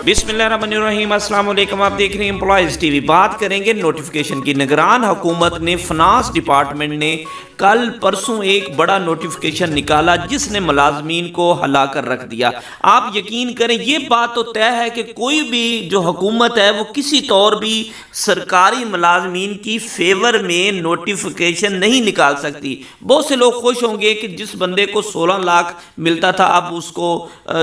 بسم اللہ الرحمن الرحیم، السلام علیکم۔ آپ دیکھ رہے ہیں امپلائیز ٹی وی۔ بات کریں گے نوٹیفیکیشن کی۔ نگران حکومت نے فنانس ڈپارٹمنٹ نے کل پرسوں ایک بڑا نوٹیفیکیشن نکالا جس نے ملازمین کو ہلا کر رکھ دیا۔ آپ یقین کریں، یہ بات تو طے ہے کہ کوئی بھی جو حکومت ہے وہ کسی طور بھی سرکاری ملازمین کی فیور میں نوٹیفیکیشن نہیں نکال سکتی۔ بہت سے لوگ خوش ہوں گے کہ جس بندے کو 16 لاکھ ملتا تھا اب اس کو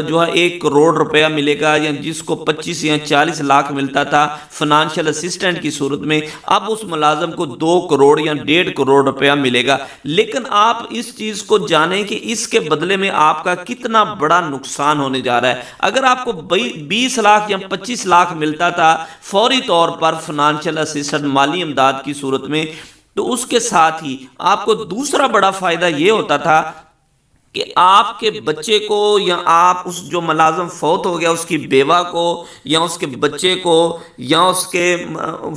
جو ہے 1 کروڑ روپیہ ملے گا، یا جس کو 25 یا 40 لاکھ ملتا تھا فنانشل اسسٹنٹ کی صورت میں، اب اس ملازم کو 2 کروڑ یا 1.5 کروڑ روپیہ ملے گا۔ لیکن آپ اس چیز کو جانیں کہ اس کے بدلے میں آپ کا کتنا بڑا نقصان ہونے جا رہا ہے۔ اگر آپ کو 20 لاکھ یا 25 لاکھ ملتا تھا فوری طور پر فنانشل اسسٹنٹ مالی امداد کی صورت میں، تو اس کے ساتھ ہی آپ کو دوسرا بڑا فائدہ یہ ہوتا تھا کہ آپ کے بچے کو، یا آپ اس جو ملازم فوت ہو گیا اس کی بیوہ کو یا اس کے بچے کو، یا اس کے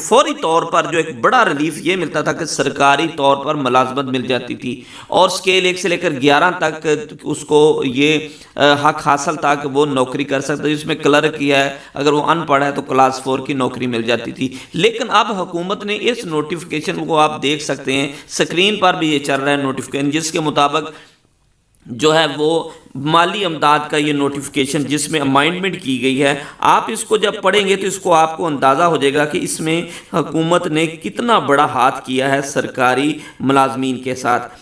فوری طور پر جو ایک بڑا ریلیف یہ ملتا تھا کہ سرکاری طور پر ملازمت مل جاتی تھی، اور اسکیل 1 سے لے کر 11 تک اس کو یہ حق حاصل تھا کہ وہ نوکری کر سکتا ہے۔ جس میں کلرک کیا ہے، اگر وہ ان پڑھ ہے تو کلاس 4 کی نوکری مل جاتی تھی۔ لیکن اب حکومت نے اس نوٹیفیکیشن کو آپ دیکھ سکتے ہیں، سکرین پر بھی یہ چل رہا ہے نوٹیفیکیشن، جس کے مطابق جو ہے وہ مالی امداد کا یہ نوٹیفیکیشن جس میں امائنڈمنٹ کی گئی ہے، آپ اس کو جب پڑھیں گے تو اس کو آپ کو اندازہ ہو جائے گا کہ اس میں حکومت نے کتنا بڑا ہاتھ کیا ہے سرکاری ملازمین کے ساتھ۔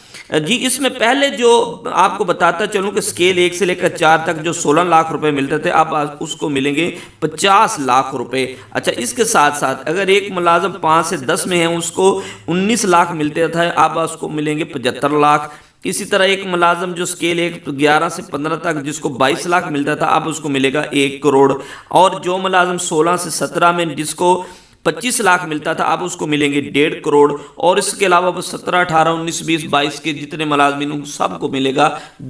جی، اس میں پہلے جو آپ کو بتاتا چلوں کہ اسکیل 1 سے لے کر 4 تک جو 16 لاکھ روپے ملتے تھے، اب اس کو ملیں گے 50 لاکھ روپے۔ اچھا، اس کے ساتھ ساتھ اگر ایک ملازم 5 سے 10 میں ہے اس کو 19 لاکھ ملتے تھے، اب اس کو ملیں گے 75 لاکھ۔ اسی طرح ایک ملازم جو اسکیل 11 سے 15 تک جس کو 22 لاکھ ملتا تھا، اب اس کو ملے گا 1 کروڑ۔ اور جو ملازم 16 سے 17 میں جس کو 25 لاکھ ملتا تھا، اب اس کو ملیں گے 1.5 کروڑ۔ اور اس کے علاوہ 17، 18، 19، 20، 22 کے جتنے ملازمین ہوں سب کو ملے گا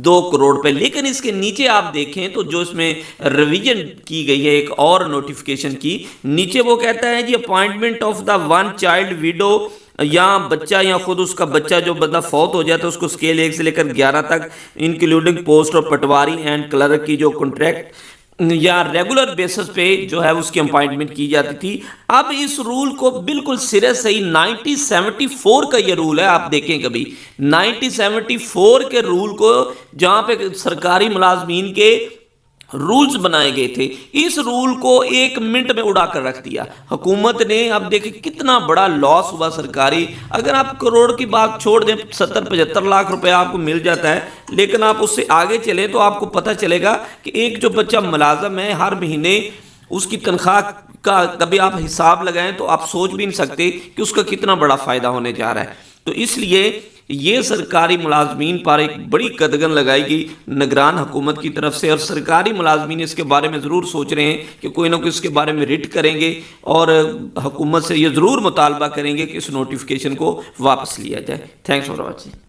2 کروڑ پہ۔ لیکن اس کے نیچے آپ دیکھیں تو جو اس میں ریویژن کی گئی ہے ایک اور نوٹیفیکیشن کی، نیچے وہ کہتا ہے جی اپوائنٹمنٹ آف دا 1 چائلڈ ویڈو، یا بچہ یا خود اس کا بچہ جو بندہ فوت ہو جاتا ہے اس کو اسکیل 1 سے لے کر 11 تک انکلوڈنگ پوسٹ اور پٹواری اینڈ کلرک کی جو کنٹریکٹ یا ریگولر بیسس پہ جو ہے اس کی اپوائنٹمنٹ کی جاتی تھی۔ اب اس رول کو بالکل سرے سے ہی 1974 کا یہ رول ہے، آپ دیکھیں کبھی 1974 کے رول کو جہاں پہ سرکاری ملازمین کے رولز بنائے گئے تھے، اس رول کو 1 منٹ میں اڑا کر رکھ دیا حکومت نے۔ اب دیکھیں کتنا بڑا لاس ہوا سرکاری۔ اگر آپ کروڑ کی بات چھوڑ دیں، 70-75 لاکھ روپے آپ کو مل جاتا ہے، لیکن آپ اس سے آگے چلیں تو آپ کو پتہ چلے گا کہ ایک جو بچہ ملازم ہے ہر مہینے اس کی تنخواہ کا کبھی آپ حساب لگائیں تو آپ سوچ بھی نہیں سکتے کہ اس کا کتنا بڑا فائدہ ہونے جا رہا ہے۔ تو اس لیے یہ سرکاری ملازمین پر ایک بڑی قدغن لگائی گئی نگران حکومت کی طرف سے، اور سرکاری ملازمین اس کے بارے میں ضرور سوچ رہے ہیں کہ کوئی نہ کوئی اس کے بارے میں ریٹ کریں گے، اور حکومت سے یہ ضرور مطالبہ کریں گے کہ اس نوٹیفیکیشن کو واپس لیا جائے۔ Thanks for watching.